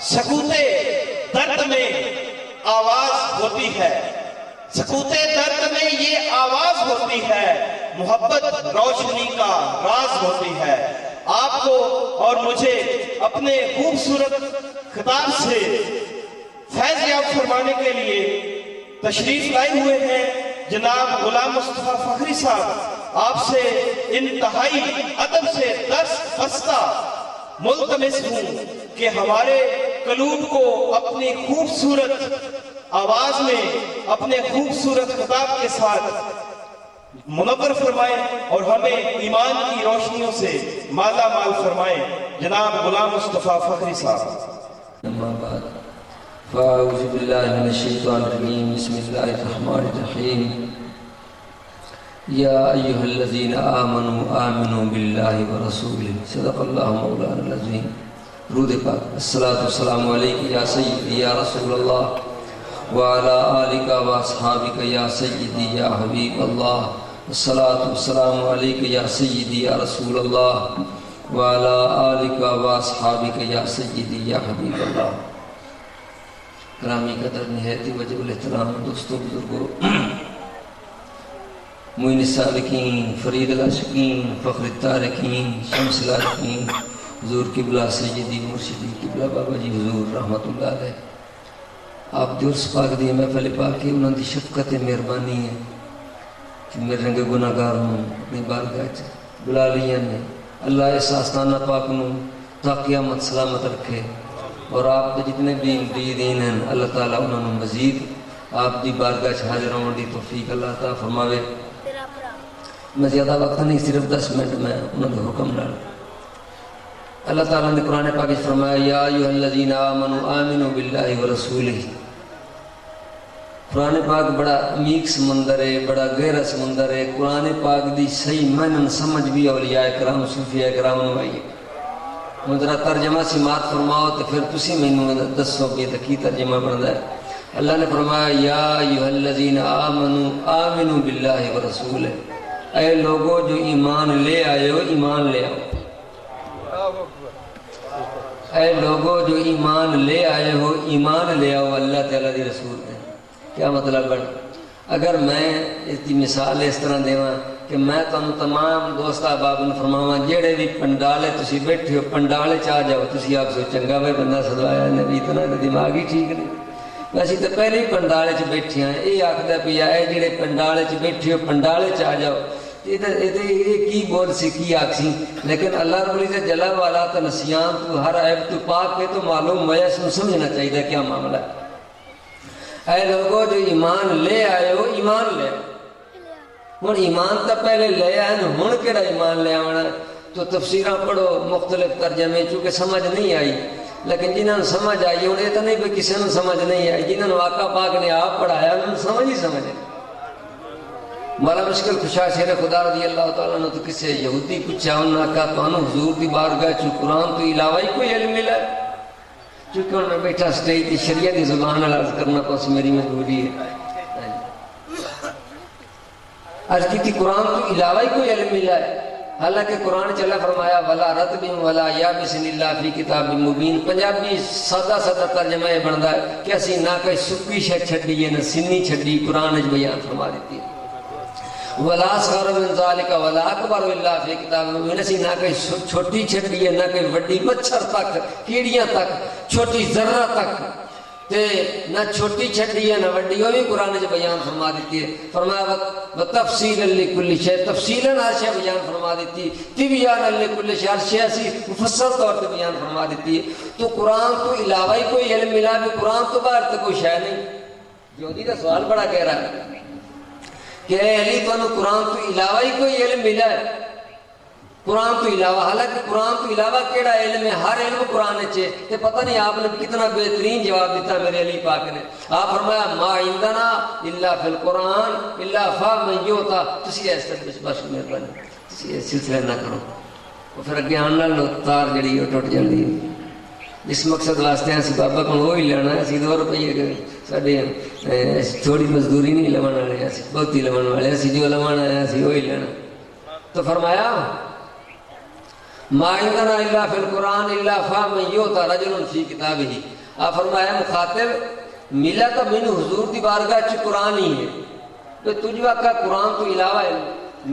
سکوتے درد میں آواز ہوتی ہے، سکوتے درد میں یہ آواز ہوتی ہے، محبت روشنی کا راز ہوتی ہے۔ آپ کو اور مجھے اپنے خوبصورت خطاب سے فیض یاب فرمانے کے لیے تشریف لائے ہوئے ہیں جناب غلام مصطفیٰ فخری صاحب۔ آپ سے انتہائی ادب سے دستبستہ ملتمس ہوں کہ ہمارے قلوب کو اپنی خوبصورت آواز میں اپنے خوبصورت خطاب کے ساتھ منور فرمائیں اور ہمیں ایمان کی روشنیوں سے مالا مال فرمائیں۔ جناب غلام مصطفیٰ فخری صاحب۔ اما بعد فاعوذ باللہ من الشیطان الرجیم بسم اللہ الرحمن الرحیم یا ایہا الذین آمنوا آمنوا باللہ ورسولہ صدق اللہ مولانا العظیم۔ درود پاک۔ الصلاۃ والسلام علیک یا سیدی یا رسول اللہ وعلی آلک واصحابک یا سیدی یا حبیب اللہ۔ الصلاۃ والسلام علیک یا سیدی یا رسول اللہ وعلی آلک واصحابک یا سیدی یا حبیب اللہ۔ گرامی قدر نہایت وجب الاحترام دوستو بزرگو، معین السالکین، فرید العاشقین، فخر التارکین، شمس العاشقین، حضور قبلہ سیدی مرشدی قبلہ بابا جی حضور رحمت اللہ علیہ، آپ دی عرص پاک دی محفل پاک کی انہوں دی شفقت مہربانی ہے کہ میرے رنگ گناہ گاروں اپنی بارگاہ بلا لیا نے۔ اللہ اس آستانہ پاک نو تا قیامت سلامت رکھے، اور آپ کے جتنے بھی مریدین ہیں اللہ تعالیٰ انہوں نے مزید آپ دی بارگاہ حاضر ہونے دی توفیق اللہ تعالیٰ فرماوے۔ میں زیادہ وقت نہیں، صرف 10 منٹ میں انہوں نے حکم ڈال۔ اللہ تعالیٰ نے قرآن پاک فرمایا یا ایھا الذین آمنوا آمنوا باللہ ورسولہ۔ قرآن پاک بڑا عمیق سمندر ہے، بڑا گہرا سمندر ہے۔ قرآن پاک دی صحیح معنی سمجھ بھی اولیاء کرام صوفیاء کرام نو آئی۔ ذرا ترجمہ سماعت فرماؤ تو پھر تسی مینوں دسو کہ کی ترجمہ بنتا ہے۔ اللہ نے فرمایا یا ایھا الذین آمنوا آمنوا باللہ ورسولہ، اے لوگو جو ایمان لے آئے ہو ایمان لے آؤ۔ اے لوگو جو ایمان لے آئے ہو ایمان لے آؤ اللہ تعالیٰ دی رسول دے۔ کیا مطلب ہے؟ اگر میں اس کی مثال اس طرح دیواں کہ میں تمام دوست احباب نے فرماواں جڑے بھی پنڈالے تسی بیٹھے ہو پنڈالے چاہ جاؤ، تسی آپ سو چنگا بھائی بندہ سدوایا نبی اتنا دماغ ہی ٹھیک نہیں، ویسے تو پہلے ہی پنڈالے چ بیٹھے ہیں۔ یہ آخر پیا اے جڑے پنڈالے چ بیٹھے ہو پنڈالے چاہ جاؤ، یہ کی بول سی کی آکسی، لیکن اللہ رب العزت جل والا تو نسیان تو ہر عیب تو پاک ہے، تو معلوم ہوا سن سمجھنا چاہیے کیا معاملہ ہے۔ اے لوگوں جو ایمان لے آئے ہو ایمان لے آؤ۔ ہوں ایمان تو پہلے لے آئے ہوں کہڑا ایمان لے آنا؟ تو تفسیراں پڑھو مختلف ترجمے، چونکہ سمجھ نہیں آئی، لیکن جنہوں نے سمجھ آئی ہوں یہ تو نہیں بھی کسی نے سمجھ نہیں آئی، جنہوں نے آقا پاک نے آپ پڑھایا انہوں نے سمجھ ہی سمجھ۔ مولا مشکل کشا شیر خدا رضی اللہ تعالیٰ نے تو کسی یہودی پوچھا، انہوں نے کہا تو حضور دی بارگاہ چ قرآن تو علاوہ ہی کوئی علم ملا ہے؟ چونکہ انہوں نے بیٹھا سٹیج کی شریعت کی زبان عرض کرنا پاس میری مجبوری ہے۔ عرض کی تھی قرآن تو علاوہ ہی کوئی علم ملا ہے؟ حالانکہ قرآن چلا فرمایا ولا رطب ولا یابس الا فی کتاب مبین۔ پنجابی سادہ سادہ ترجمہ یہ بنتا ہے کہ اسی نہ کوئی سکی شے چھڈی ہے نہ سنی چھڈی، قرآن وچ بیان فرما دیتی ہے۔ ولا اصغر من ذلك ولا اکبر الا فی کتاب مبین، اسی نہ کوئی چھوٹی چھڈی ہے نہ کوئی وڈی، مچھر تک، کیڑیاں تک، چھوٹی ذرہ تک تے نہ چھوٹی چھڈی ہے نہ وڈی، وہ بھی قرآن وچ بیان فرما دیتی ہے۔ فرمایا وتفصیلا لکل شیء، تفصیلا ہر شے بیان فرما دیتی ہے، تبیانا لکل شیء، ہر شے اسی مفصل طور پہ بیان فرما دیتی ہے۔ تو قرآن تو علاوہ ہی کوئی علم ملا بھی، قرآن تو باہر تو کوئی شے نہیں۔ یہودی کا سوال بڑا کہہ رہا ہے کہ اے علی تو قرآن تو علاوہ ہی کوئی علم ملا ہے؟ قرآن تو علاوہ، حالانکہ قرآن تو علاوہ کیڑا علم ہے؟ ہر علم قرآن چے۔ تے پتہ نہیں آپ نے کتنا بہترین جواب دیتا میرے علی پاک نے۔ آپ فرمایا ما عندنا الا فی القرآن الا فهم یوتا۔ تسی اس طرح بس مہربانی تسی اس سلسلہ نہ کرو، اور پھر اگے آن نال تار جڑی وہ ٹوٹ جاندی ہے۔ اس مقصد واسطے اسی بابا کو وہی لینا ہے، اسی 2 روپیے کے ساڈے تھوڑی مزدوری نہیں لون والے، اسی بہت ہی لون والے، اسی جو لون آیا اسی وہی لینا۔ تو فرمایا ما عندنا الا فی القرآن الا فهم یؤتی رجل فی کتابہ. آپ فرمایا مخاطب ملا تو مینو حضور دی بارگاہ چ قرآن ہی ہے، تو تجھ واقعہ قرآن تو علاوہ ہے.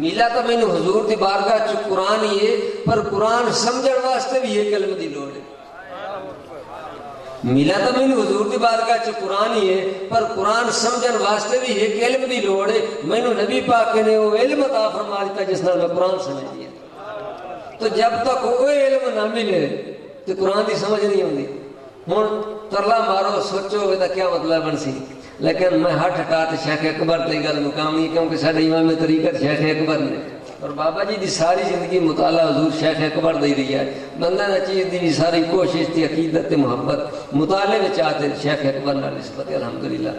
ملا تو مینو حضور دی بارگاہ چ قرآن ہی ہے، پر قرآن سمجھن واسطے بھی ایک علم دی لوڑ ہے. ملا تو مینو حضور دی بارگاہ چ قرآن ہی ہے، پر قرآن سمجھن واسطے بھی ایک علم دی لوڑ ہے. مینو نبی پاک نے وہ علم عطا فرما دیتا جس نال میں قرآن سمجھ لیا. تو جب تک وہ علم نہ ملے تو قرآن دی سمجھ نہیں ہوندی. ہوں ترلا مارو سوچو تو کیا مطلب بن سی، لیکن میں ہٹ ہٹا تو شیخ اکبر تی گل مقامی، کیونکہ سارے امام طریقت شیخ اکبر نے، اور بابا جی دی ساری زندگی مطالعہ حضور شیخ اکبر دی رہی ہے. بندہ نہ چیز دی ساری کوشش تھی عقیدت محبت مطالعے میں چاہتے شیخ اکبر نہ نسبت الحمدللہ.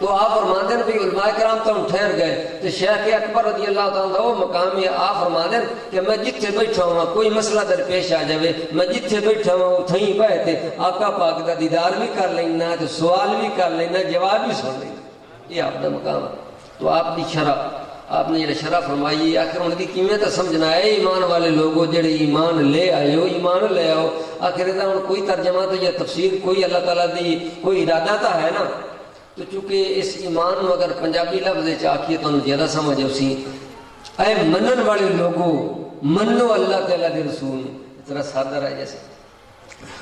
تو آپ فرماندے ہیں بھی علماء کرام تو ٹھہر گئے تو شیخ اکبر رضی اللہ تعالیٰ وہ مقام ہے. آپ فرماندے ہیں کہ میں جتھے بیٹھا ہوں کوئی مسئلہ درپیش آ جائے، میں جتھے بیٹھا ہوں اتھیں بیٹھے آقا پاک دا دیدار بھی کر لینا، تو سوال بھی کر لینا، جواب بھی سن لینا. یہ آپ کا مقام ہے. تو آپ کی شرح آپ نے جڑا شرح فرمائی آخر ان کی کیویں تو سمجھنا ہے. ایمان والے لوگوں جڑے ایمان لے آئے ہو، ایمان لے آؤ. آخر ہوں کوئی ترجمہ تو یا تفسیر کوئی اللہ تعالیٰ دی کوئی ارادہ تو ہے نا. تو چونکہ اس ایمان اگر پنجابی لفظ آکھیے تو زیادہ سمجھ اسی اے منن والے لوگوں منو اللہ تعالیٰ کے رسول. اتنا سادہ ہے جیسے.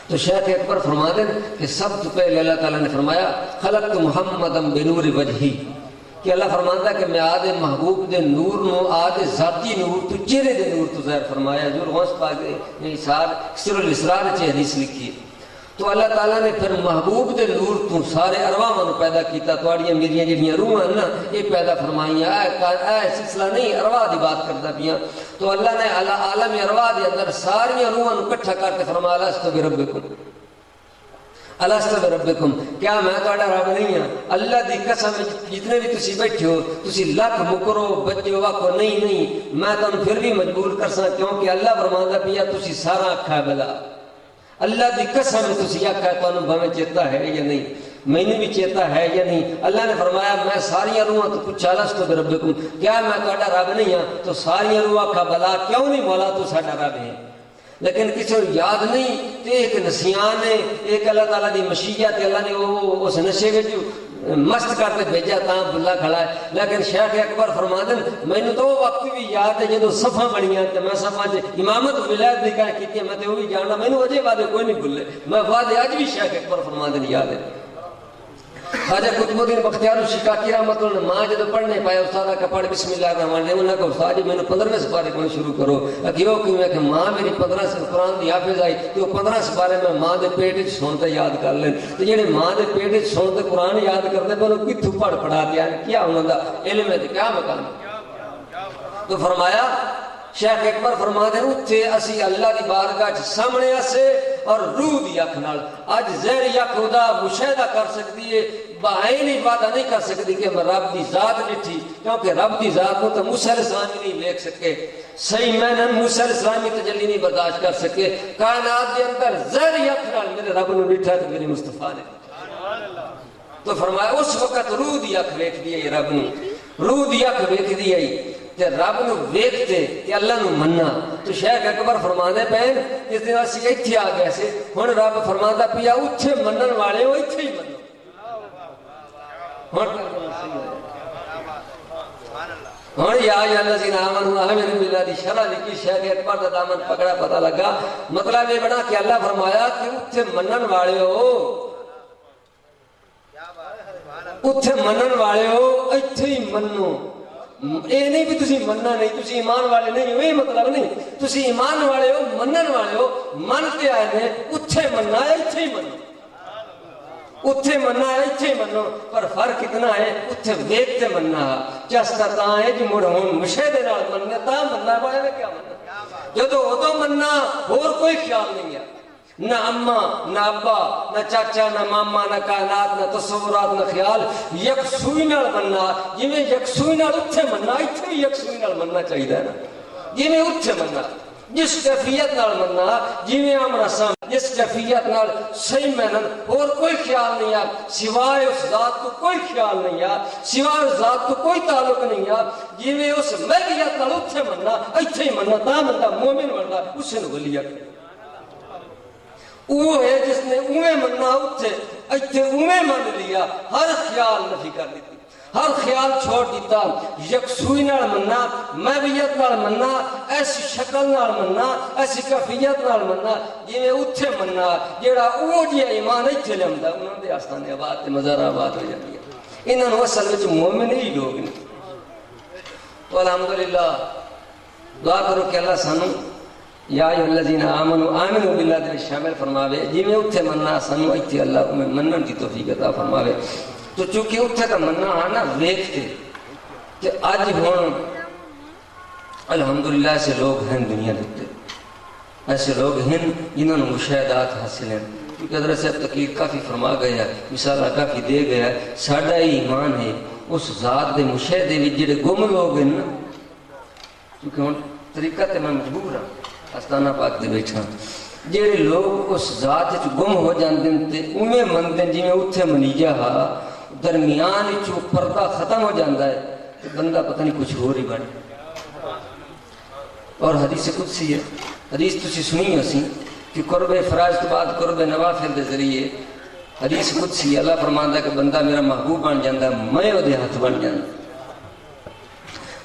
تو شیخ اکبر فرما دیں کہ سب سے پہلے اللہ تعالیٰ نے فرمایا خلقت محمدم بنور وجہی، کہ اللہ فرماتا ہے کہ میں آدھے محبوب دے نور نو آدھے ذاتی نور تو چہرے دے نور تو ظاہر فرمایا. جو غوث پاک نے سر الاسرار چ حدیث لکھی ہے. تو اللہ تعالیٰ نے پھر محبوب دے نور تو سارے ارواحاں نو پیدا کیتا. تواڈیاں میریاں جڑیاں روحاں نا یہ پیدا فرمائیاں. اے سلسلہ نہیں ارواح دی بات کردا پیاں. تو اللہ نے عالم ارواح دے اندر ساری روحاں نو اکٹھا کر کے فرمایا الست بربکم، الست بربکم، کیا میں تہاڈا رب نہیں ہاں؟ اللہ دی قسم جتنے بھی تسی بیٹھے ہو تسی لاکھ مکرو بچو واکو نہیں میں تانوں پھر بھی مجبور کرساں، کیونکہ اللہ فرماندا پیا تسی سارا اکھا بلا. اللہ دی قسم تسی آکھا تانوں بھویں چیتا ہے یا نہیں، مینوں بھی چیتا ہے یا نہیں. اللہ نے فرمایا میں ساری روحاں تو پوچھا لست بربکم، کیا میں تہاڈا رب نہیں ہاں؟ تو ساری روح آکھا بلا کیوں نہیں مولا تو ساڈا رب ہے. لیکن کسی کو یاد نہیں تو ایک نسیان ہے، ایک اللہ تعالیٰ دی مشیت اللہ نے اس نشے میں مست کرتے بھیجا تاں بلا کھڑا ہے. لیکن شیخ اکبر فرما دیں مینوں تو وقت بھی یاد ہے جدو صفحہ بنیاں تے میں صفحہ امامت ولایت دی کہہ کیتی میں تے وہ بھی جاننا، مینوں اجے وعدے کوئی نہیں بھولے، میں وعدے اج بھی شیخ اکبر فرما دیں یاد ہے. خواجہ قطب الدین بختیار الشقاقی رحمۃ اللہ ماں جدو پڑھنے پایا استاد کا پڑھ بسم اللہ الرحمن الرحیم، انہوں نے کہا استاد جی مینوں 15 سپارے کو شروع کرو. کیوں کہ ماں میری 15 سے قرآن دی حافظ آئی تو 15 سپارے میں ماں دے پیٹ وچ سنتے یاد کر لیں. تو جڑے ماں دے پیٹ وچ سنتے قرآن یاد کرتے پر کتھوں پڑھ پڑھا دیا کیا انہاں دا علم ہے کیا مقام. تو فرمایا شیخ اکبر فرما دے اتھے اسی اللہ دی بارگاہ سامنے اسے اور روح دی اکھ نال اج زہری اکھ خدا مشاہدہ کر سکتی ہے، بعین وعدہ نہیں کر سکتی کہ میں رب دی ذات ڈٹھی، کیونکہ رب دی ذات کو تو موسیٰ علیہ السلام نہیں دیکھ سکے. صحیح میں نے موسیٰ علیہ السلام کی تجلی نہیں برداشت کر سکے. کائنات دے اندر زہری اکھ نال میرے رب نے ڈٹھا تو میرے مصطفیٰ نے. تو فرمایا اس وقت روح دی اکھ ویکھ دی ہے رب نے، روح دی اکھ ویکھ دی ہے تے رب نو ویکھتے تے اللہ نو مننا. تو شیخ اکبر فرماندے پے اس دن اسی ایتھے آ گئے سے ہن رب فرماندا پیا اوتھے منن والے او ایتھے ہی منو. ہن یا الذین آمنوا آمنوا باللہ دی شرح لکھی شیخ اکبر دا دامن پکڑا پتہ لگا. مطلب یہ بنا کہ اللہ فرمایا کہ اوتھے منن والے ہو، اوتھے منن والے ہو ایتھے ہی منو. یہ نہیں بھی تسی مننا نہیں، تسی ایمان والے نہیں ہو، یہ مطلب نہیں. تسی ایمان والے ہو، منن والے ہو، منتے آئے نے اتھے مننا ہے ایتھے ہی منو، اتھے مننا ہے ایتھے ہی منو. پر فرق اتنا ہے اتھے ویکھتے مننا چستا تاں ہے کہ مڑ ہون مشاہدے نال مننا تاں مننا پایا میں کیا مننا. جدو ادو مننا اور کوئی خیال نہیں ہے، نہ اماں نہ ابا نہ چاچا نہ ماما نہ کائنات نہ تصورات نہ خیال، یکسوئی نال مننا. جویں یکسوئی نال اتھے مننا ایتھے بھی یکسوئی نال مننا چاہیے نا، جویں اتھے مننا جس کیفیت نال مننا جویں ہم رسم جس کیفیت نال صحیح محنت اور کوئی خیال نہیں آ سوائے اس ذات کو کوئی خیال نہیں آ سوائے اس ذات کو کوئی تعلق نہیں آ جویں اس مہیت نال اتھے مننا ایتھے ہی مننا تا بندہ مومن بندا اس نے ولی آکھیا وہ ہے جس نے اویں مننا اتھے ایتھے اویں من لیا ہر خیال نفی کر دیتی ہر خیال چھوڑ دیتا یکسوئی نال مننا محویت نال مننا ایسی شکل نال مننا ایسی کیفیت نال مننا جویں اتھے مننا جیڑا او جیا ایمان ایتھے لیندا انہاں دے آستانے آباد تے مزار آباد ہو جاندی ہے انہاں نوں اصل وچ مومن ہی لوگ نے تو الحمدللہ دعا کرو کہ اللہ سانو یا ایھا الذین آمنوا باللہ دے شامل فرماوے جویں اتھے مننا سانو ایتھے اللہ میں منن دی توفیق عطا فرماوے تو چونکہ اتھے کا مننا آنا ویکھتے کہ آج ہون الحمدللہ ایسے لوگ ہیں دنیا دیتے ایسے لوگ ہیں جنہوں نے مشاہدات حاصل ہیں کیونکہ حضرت صاحب تقریر کافی فرما گیا مثالہ کافی دے گیا ساڈا ہی ایمان ہے اس ذات دے مشاہدے بھی جڑے گم لوگ ہیں نا کیونکہ ہون طریقہ تے میں مجبور ہوں آستانہ پاک دے بیٹھا جڑے لوگ اس ذات وچ گم ہو جاندے تے اوویں مندے جویں اتھے منیجا ہا درمیان چو پردہ ختم ہو جاندہ ہے تو بندہ پتہ نہیں کچھ ہو رہی بن اور حدیث قدسی ہے حدیث تسی سنی ہسی کہ قرب فرائض کے بعد قرب نوافل دے ذریعے حدیث قدسی اللہ فرماندا ہے کہ بندہ میرا محبوب بن جاندہ میں او دے ہاتھ بن جاندہ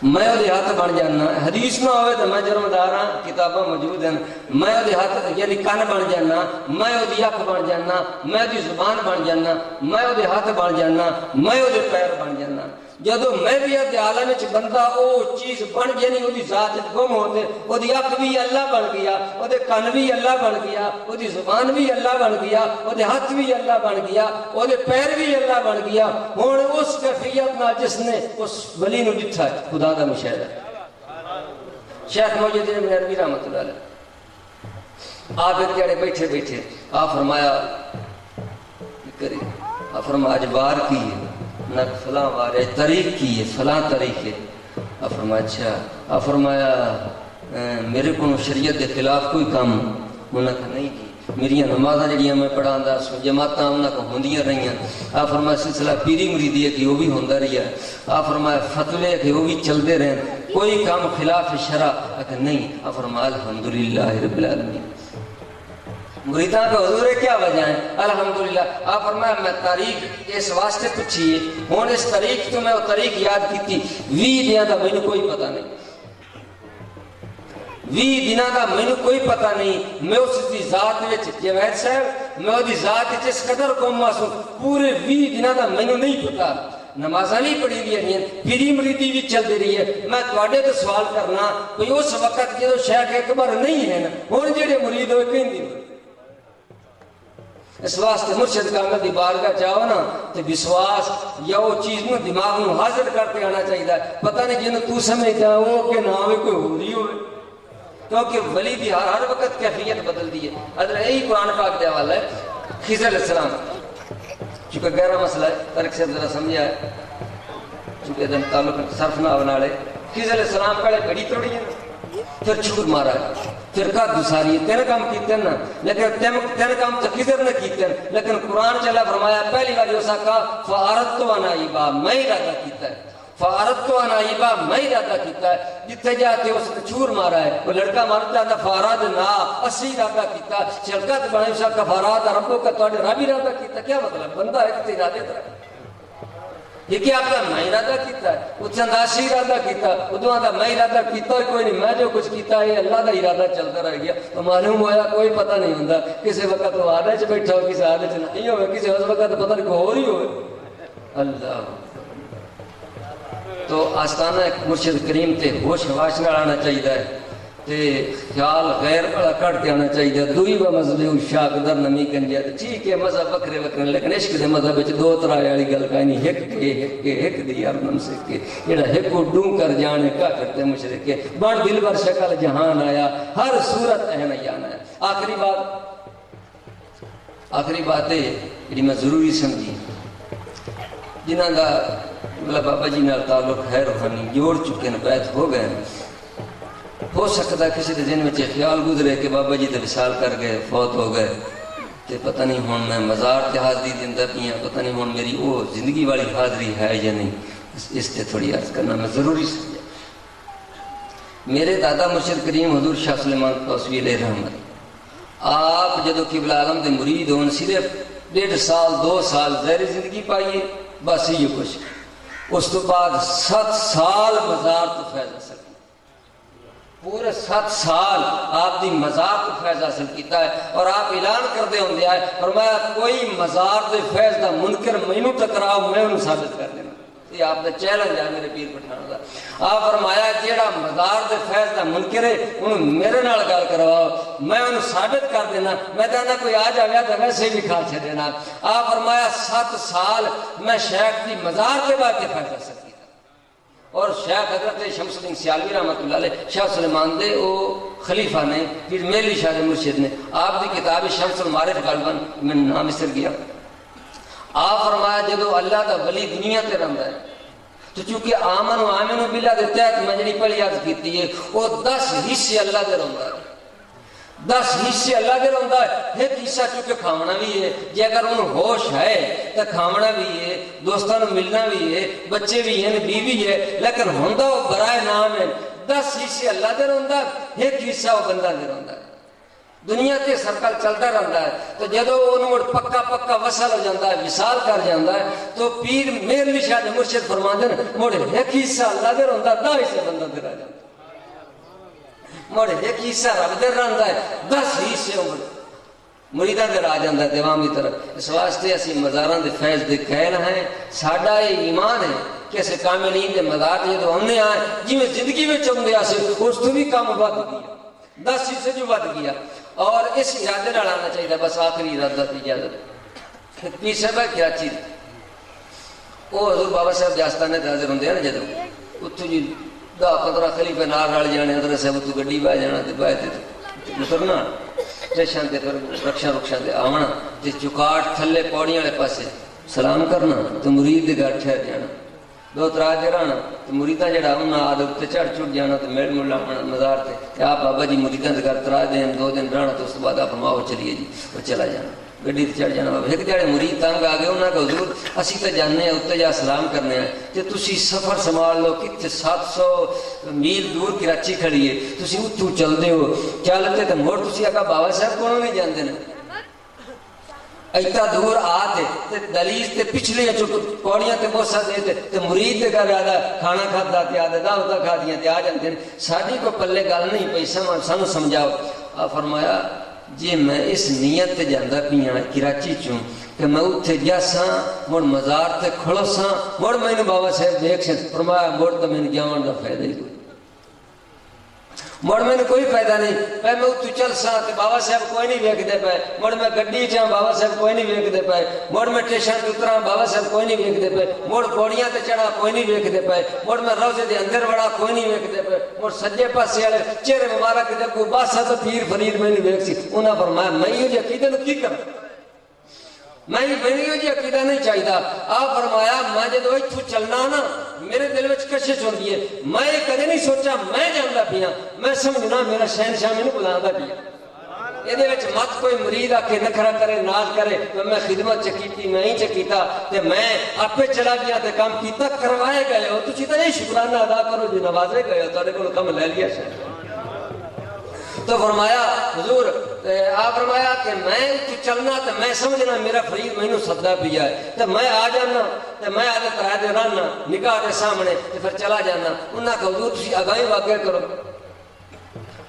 میں او دے ہاتھ بن جانا حدیث نہ ہوئے تو میں جرمدار ہاں کتاباں موجود ہیں میں او دے ہاتھ یعنی کان بن جانا میں او دی اکھ بن جانا میں او دی زبان بن جانا میں او دے ہاتھ بن جانا میں او دے پیر بن جانا جدو میں بھی دے عالم وچ بندہ او چیز بن جانی او دی ذات گم ہوتے او دی اکھ بھی اللہ بن گیا او دے کان بھی اللہ بن گیا او دی زبان بھی اللہ بن گیا او دے ہاتھ بھی اللہ بن گیا او دے پیر بھی اللہ بن گیا ہن اس کیفیت نال جس نے اس ولی نو دتا ہے خدا دا مشاہدہ شیخ محی الدین ابن عربی رحمۃ اللہ علیہ آپ ایک جڑے بیٹھے بیٹھے آپ فرمایا کرے آپ فرمایا آج بار کی ہے نہ فلاں بار ہے طریق کی ہے فلاں طریق ہے آپ فرمایا اچھا آپ فرمایا میرے کو شریعت کے خلاف کوئی کام انہوں نے نہیں کی میری نمازاں جڑیاں میں پڑھاندا سو جماعتاں انہاں کو ہوندیاں رہیاں آپ فرمایا سلسلہ پیری مریدی ہے کہ وہ بھی ہوندا رہیا آپ فرمایا فتوے کہ وہ بھی چلتے رہن کوئی کام خلاف شرع کہ نہیں آپ فرمایا الحمدللہ رب العالمین مریداں کا حضور کیا وجہ ہے الحمدللہ آپ فرمایا میں تاریخ اس واسطے پوچھی ہے ہن اس تاریخ تو میں وہ تاریخ یاد کیتی 20 دیاں دا مینوں کوئی پتہ نہیں 20 دنوں کا مینوں کوئی پتہ نہیں میں اس دی ذات وچ جوید صاحب میں اس دی ذات وچ اس قدر گم ہوں پورے 20 دنوں کا مینوں نہیں پتہ نمازاں نہیں پڑھی دی ہیں پیری مریدی بھی چلتی رہی ہے میں تواڈے تے سوال کرنا کوئی اس وقت جدوں شیخ اکبر نہیں ہے نا ہن جڑے مرید ہوئے کہندے اس واسطے مرشد کامل دی بارگاہ چاہو نا تو وشواس یا وہ چیز نو دماغ نو حاضر کرتے آنا چاہیے پتہ نہیں جنہوں تو سمجھتا وہ کہ نہ ہوئے کوئی ہو رہی ہوئے کیونکہ ولی دی ہر وقت کیفیت بدل دی ہے ادھر یہی قرآن پاک دے حوالہ ہے خضر علیہ السلام چونکہ گہرا مسئلہ ہے ترک سے ذرا سمجھا ہے چونکہ دن تعلق صرف نہ بنا لے خضر علیہ السلام پہلے گھڑی توڑی ہے پھر چھوٹ مارا ہے پھر کا دوساری ہے تین کام کیتے ہیں نا لیکن تین کام تو خضر نے کیتے ہیں لیکن قرآن چلا فرمایا پہلی بار جو سا کہا فَعَرَدْتُ عَنَائِبَا میں ارادہ کیتا ہے فَعَرَدْتُ عَنَائِبَا میں ارادہ کیتا ہے جتنے جاتے اس نے چھور مارا ہے وہ لڑکا مارتا ہے فَعَرَدْنَا اسی ارادہ کیتا چلکت بڑھائی سا کا فَعَرَدَ رَبُّ کا توڑے رب ارادہ کیتا کیا مطلب بندہ ایک تے ارادے ترہ یہ کیا آپ کا میں ارادہ کیتا ہے وہ چنداسی ارادہ کیتا ادوان دا میں ارادہ کیتا کوئی نہیں میں جو کچھ کیتا ہے اللہ دا ارادہ چلتا رہ گیا تو معلوم ہویا کوئی پتہ نہیں ہوندہ کسی وقت وہ آدھے چ بیٹھا ہو کسی آدھے چ نہیں ہوئے کسی وقت پتہ نہیں کوئی ہو رہی ہوئے اللہ تو آستانہ ایک مرشد کریم تے ہوش حواس نہ آنا چاہیے تے خیال غیر بڑا کٹ کے آنا چاہیے دوئی با مذہب شاک در نمی کنجا ٹھیک ہے مذہب بکرے بکرے لیکن عشق دے مذہب وچ دو طرح والی گل کہیں نہیں ہک دی یار نم سے کہ جڑا ہک کو ڈوں کر جانے کا کرتے مشرک بڑ دل بر شکل جہان آیا ہر صورت اہم جانا ہے آخری بات ہے جڑی میں ضروری سمجھی جنہاں دا مطلب بابا جی نال تعلق ہے روحانی جوڑ چکے ہیں بیعت ہو گئے ہو سکتا کسی کے دن میں خیال گزرے کہ بابا جی تو وصال کر گئے، فوت ہو گئے، تو پتہ نہیں ہوں میں مزار تے حاضری دیندا پیاں، پتہ نہیں ہوں میری وہ زندگی والی حاضری ہے یا نہیں۔ اس تے تھوڑی عرض کرنا میں ضروری سمجھا۔ میرے دادا مرشد کریم حضور شاہ سلیمان توسوی علیہ رحمت، آپ جدو قبلہ عالم دے مرید ہون صرف 1.5 سال 2 سال ظاہری زندگی پائیے، بس یہ کچھ، اس تو بعد 7 سال مزار تو فیض حاصل کیا، پورے 7 سال آپ دی مزار تو فیض حاصل کیتا ہے، اور آپ اعلان کردے ہوں دیا ہے، فرمایا کوئی مزار دے فیض دا منکر مینوں ٹکراؤ میں انہوں ثابت کر دینا۔ یہ آپ دا چیلنج ہے میرے پیر پٹھان دا۔ آپ فرمایا جیڑا مزار دے فیض دا منکر ہے انہوں میرے نال گل کرواؤ، میں انہوں ثابت کر دینا، میں کہنا کوئی آ جاویا تو ویسے بھی کھا چھے دینا۔ آپ فرمایا 7 سال میں شیخ دی مزار کے بعد کے فیض حاصل کیا، اور شیخ حضرت شمس الدین سیالوی رحمۃ اللہ علیہ شاہ سلیمان دے او خلیفہ نے، پھر میلی شاہ مرشد نے، آپ دی کتاب شمس المعارف غالباً میں نام مصر گیا۔ آپ فرمایا جدو اللہ دا ولی دنیا تے رہندا ہے تو چونکہ آمن و آمن باللہ دے تحت میں جڑی پہلی عرض کیتی ہے وہ 10 حصے اللہ دے رہندا ہے، 10 حصے اللہ دے رہندا ہے۔ ایک حصہ چونکہ کھاونا بھی ہے، جے اگر انہوں ہوش ہے تو کھاونا بھی ہے، دوستاں نوں ملنا بھی ہے، بچے بھی ہیں، بیوی ہے، لیکن ہوندا وہ برائے نام ہے۔ 10 حصے اللہ دے رہندا ہے، ایک حصہ وہ بندہ دے رہندا ہے۔ دنیا تے سرکل چلتا رہتا ہے، تو جدو انہوں پکا پکا وصل ہو جاتا ہے، وصال کر جاتا ہے، تو پیر میر علی شاہ مرشد فرماندے ہیں موڑے ایک حصہ اللہ دے رہندا ہے، 10 حصے بندہ دے رہ جاتا ہے، موڑے ایک حصہ رب دے رہندا ہے، 10 حصے مریداں دے رہ جاتا ہے دیوام کی طرف۔ اس واسطے اسی مزاراں دے فیض دے قائل ہیں، ساڈا یہ ایمان ہے کہ اسے کاملین دے مزار جدو آنے آئے جی میں زندگی میں چاہتے آسے اس تو بھی کام ود گیا، 10 حصے جو ود گیا، اور اس ارادے نال آنا چاہیے۔ بس آخری ارادہ کی اجازت، پیر صاحب ہے کراچی وہ حضور بابا صاحب جاستانے تے حاضر ہوندے ہیں نا، جدو اتوں جی 10-15 خلیفے نال رل جانے، حضرت صاحب اتوں گڈی بہ جانا تے بہ تے اترنا اسٹیشن تے، پھر رکشا تے آونا تے چکاٹ تھلے پوڑیاں والے پاسے سلام کرنا تے مرید دے گھر ٹھہر جانا، 2-3 دن رہنا تو مریداں جڑا انہاں آدھے تے چڑھ چڑھ جانا تے میل مل آنا مزار تے، کہ آپ بابا جی مریداں دے گھر 3 دن 2 دن رہنا، تو اس کے بعد آپ فرماؤ چلیے جی، وہ چلا جانا گڈی تے چڑھ جانا۔ ایک جڑے مرید تنگ آ گئے انہاں کہ حضور اسی تے جانے ہیں اتنے جا سلام کرنے ہیں تے تسی سفر سنبھال لو، کتنے 700 میل دور کراچی کھڑی ہے، تسی اتوں چلدے ہو، چلتے تے مڑ تسی آقا بابا صاحب کونوں نہیں جاندے نے، ایتا دور آتے تے دلیز تے پچھلے چک پوڑیاں تے موسا دے تے مرید دے گھر آدھا کھانا کھاتا تے آدھا دعوتاں کھا دیاں تے آ جاندے ہیں، ساڈی کو پلے گل نہیں پئی، سانو سمجھاؤ۔ آپ فرمایا جی میں اس نیت تے جاندا پیاں کراچی چوں کہ میں اتھے جاساں مڑ مزار تے کھڑوساں مڑ مینوں بابا صاحب دیکھ سن، فرمایا مڑ تو مینوں جاون دا فائدہ ہی کوئی، مڑ میں کوئی فائدہ نہیں، پہ میں اتو چل سا تے بابا صاحب کوئی نہیں ویکھدے پے، مڑ میں گڈی چاں بابا صاحب کوئی نہیں ویکھدے پے، مڑ میں ٹیشن تے اتراں بابا صاحب کوئی نہیں ویکھدے پے، مڑ پوڑیاں تے چڑھا کوئی نہیں ویکھدے پے، مڑ میں روزے دے اندر وڑا کوئی نہیں ویکھدے پے، مڑ سجے پاسے والے چہرے مبارک دے کو باسا تے پیر فرید میں نہیں ویکھ سی۔ انہاں فرمایا میں یہ عقیدے نو کی کراں، میں یہ جی عقیدہ نہیں چاہیے۔ آپ فرمایا میں جدو اتوں چلنا نا میرے دل میں کشش ہوتی ہے، میں یہ کدے نہیں سوچا میں جانا پیا، میں سمجھنا میرا شہنشاہ مینوں بلانا پیا۔ یہ مت کوئی مرید آ کے نخرا کرے ناز کرے میں خدمت چکیتی میں ہی چکیتا تے میں آپ چلا گیا تے کام کیتا کروائے گئے ہو، تسی تو یہ شکرانہ ادا کرو جی نوازے گئے ہو، تہاڈے کول کم لے لیا شاید۔ تو فرمایا حضور آپ فرمایا کہ میں چلنا تو میں سمجھنا میرا فرید مینوں سدا پیا ہے، تو میں آ جانا تو میں آدھے کرایہ دے رہنا نکاح کے سامنے تو پھر چلا جانا۔ انہاں کہ حضور تسی اگاہیں واقع کرو،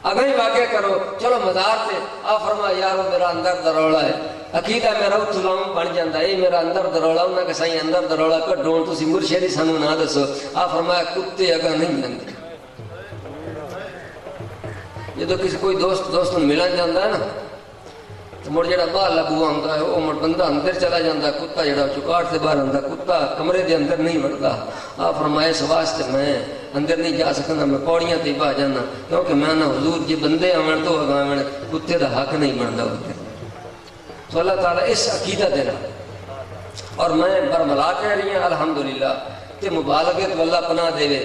اگاہیں واقع کرو، چلو مزار تے۔ آپ فرمایا یارو میرا اندر دروڑا ہے، عقیدہ میرا اتلاؤں بن جاتا ہے، میرا اندر دروڑا۔ انہاں کہ سائیں اندر دروڑا کڈو تسی مرشد سانوں نہ دسو۔ آپ فرمایا کتے اگاں نہیں جاندے، جدو کسی کوئی دوست ملن جاتا ہے نا تو مڑ جڑا باہر لگوا ہوتا ہے وہ مڑ بندہ اندر چلا جاتا ہے، کتا جڑا چکاٹ سے باہر آتا، کتا کمرے دے اندر نہیں وڑتا۔ آپ فرمائے اس واسطے میں اندر نہیں جا سکتا، میں پوڑیاں تے باہ جانا، کیونکہ میں نہ حضور جی بندے آن تو اگاون کتے دا حق نہیں بنتا ہوتے۔ تو اللہ تعالیٰ اس عقیدہ دینا، اور میں برملا کہہ رہی ہوں الحمدللہ تے مبالغت واللہ پناہ دے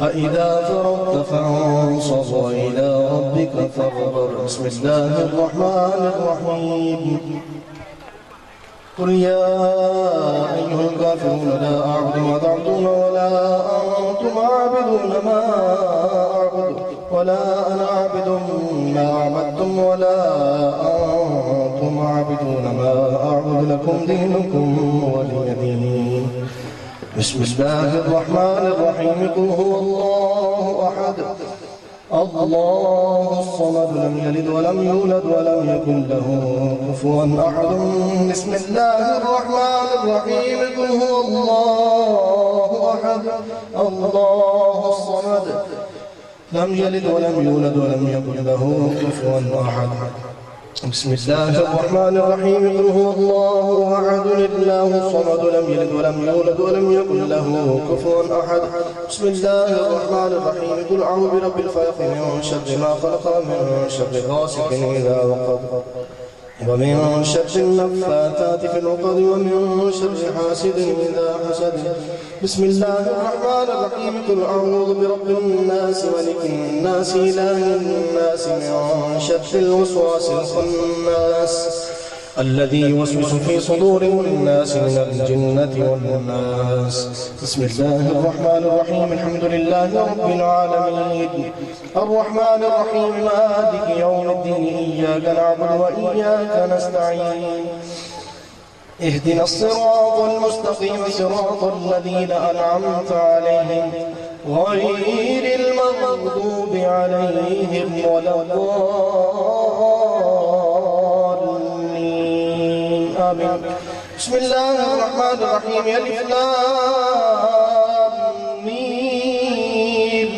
فإذا فرغت فانصب وإلى ربك فارغب. بسم الله الرحمن الرحيم. قل يا أيها الكافرون لا أعبد ما تعبدون ولا أنتم عابدون ما أعبد ولا أنا عابد ما عبدتم ولا أنتم عابدون ما أعبد لكم دينكم ولي دين. بسم الله الرحمن الرحيم. قل هو الله أحد الله الصمد لم يلد ولم يولد ولم يكن له كفوا أحد. بسم الله الرحمن الرحيم. قل هو الله أحد الله الصمد لم يلد ولم يولد ولم يكن له كفوا أحد. بسم الله الرحمن الرحيم. قل هو الله أحد الله الصمد لم يلد ولم يولد ولم يكن له كفوا أحد. بسم الله الرحمن الرحيم. قل أعوذ برب الفلق من شر ما خلق ومن شر غاسق إذا وقب ومن شر النفاثات في العقد ومن شر حاسد إذا حسد. بسم الله الرحمن الرحيم. قل أعوذ برب الناس ملك الناس إله الناس من شر الوسواس الخناس الذي يوسوس في صدور الناس من الجنة والناس. بسم الله الرحمن الرحيم. الحمد لله رب العالمين الرحمن الرحيم مالك يوم الدين إياك نعبد وإياك نستعين اهدنا الصراط المستقيم صراط الذين أنعمت عليهم غير المغضوب عليهم ولا الضالين آمين. بسم الله الرحمن الرحيم. ألف لام ميم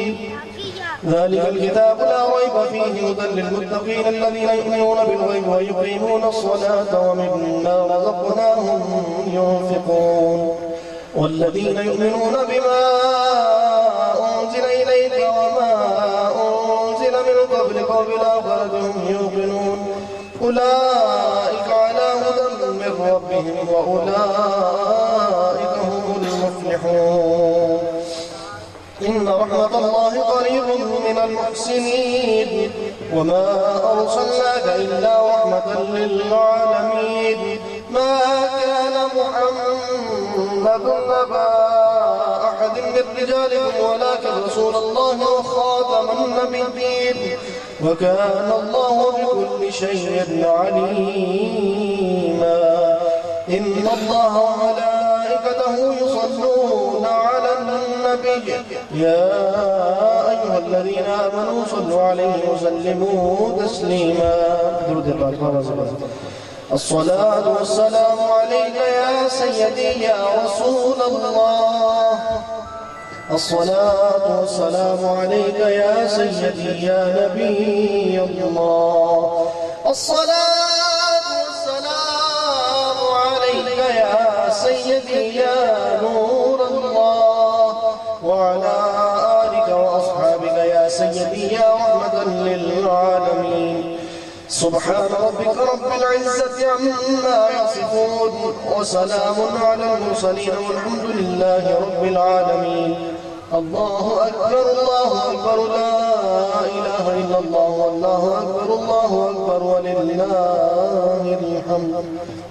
ذلك الكتاب لا ريب فيه هدى للمتقين الذين يؤمنون بالغيب ويقيمون الصلاة ومما رزقناهم ينفقون والذين يؤمنون بما أنزل إليك وما أنزل من قبلك وبالآخرة هم يوقنون أولئك على هدى من ربهم وأولئك هم المفلحون. إن رحمة الله قريب من المحسنين وما أرسلناك إلا رحمة للعالمين. ما كان محمد أبا أحد من رجالكم ولكن رسول الله وخاتم النبيين وكان الله بكل شيء عليما. إن الله وملائكته يصلون على النبي يا أيها الذين آمنوا صلوا عليه وسلموا تسليما. الصلاة والسلام عليك يا سيدي يا رسول الله الصلاة والسلام عليك يا سيدي يا نبي الله الصلاة والسلام عليك يا سيدي يا نور الله وعلى آلك وأصحابك يا سيدي يا رحمة للعالمين. سبحان ربك رب العزة عما يصفون وسلام على المرسلين والحمد لله رب العالمين. الله أكبر الله أكبر لا إله إلا الله والله أكبر ولله الحمد.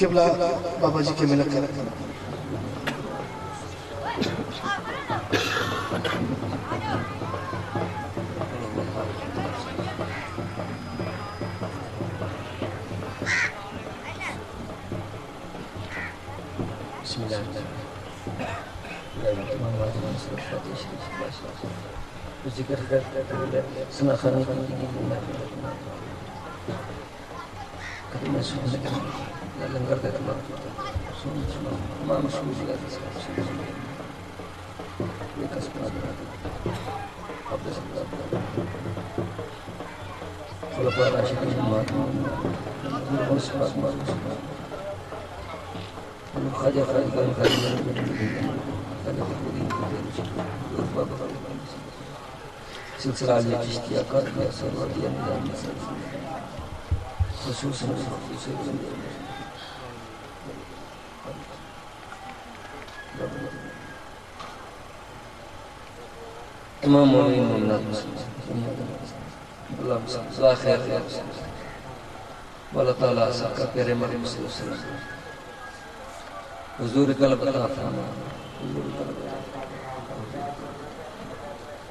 قبلہ بابا جی کے ملک کر بسم اللہ ذکر کرتے سنا خانی لنگر کا تمام مشہور خلفاء راشدین خواجہ سلسلہ علی چشتیہ قادریہ سروردیہ نظام خصوصاً تمام مومنین مومنات اللہ خیر واللہ تعالیٰ کا پیارے مریم صلی اللہ علیہ وسلم حضور قلب عطا فرما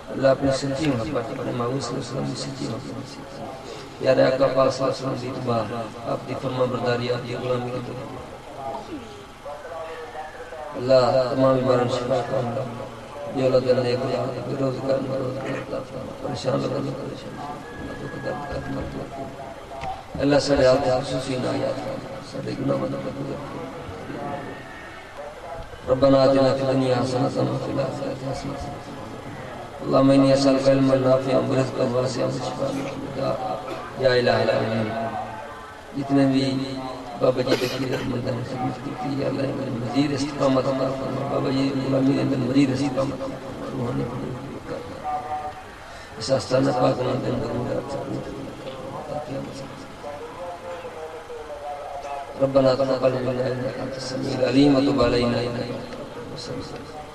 اللہ اپنی سچی محبت اپنے محبوب صلی اللہ علیہ وسلم کی سچی محبت پیارے آقا پاک صلی اللہ علیہ وسلم کی اتباع آپ کی فرما برداری آپ کی غلامی کی طرف اللہ تمام بیماران شفا فرما بے اولاد نیک اولاد بے روزگار عطا فرما پریشان لوگوں کو پریشان اللہ کو درد کا مرتبہ اللہ سارے حالات خصوصی عنایات فرما سارے گناہ مدد ربنا آتنا في الدنيا حسنة وفي الآخرة حسنة اللهم إني أسألك علما نافعا ورزقا واسعا وشفاء یا الہ العالمین جتنے بھی بابا جی کی خدمت میں خدمت کی تھی یا اللہ انہیں مزید استقامت عطا فرما بابا جی غلامی نے مزید استقامت عطا فرما روحانی بڑی اس آستانہ پاک میں دن درود سکون ربنا تقبل منا انك انت السميع العليم وتب علينا انك انت التواب الرحيم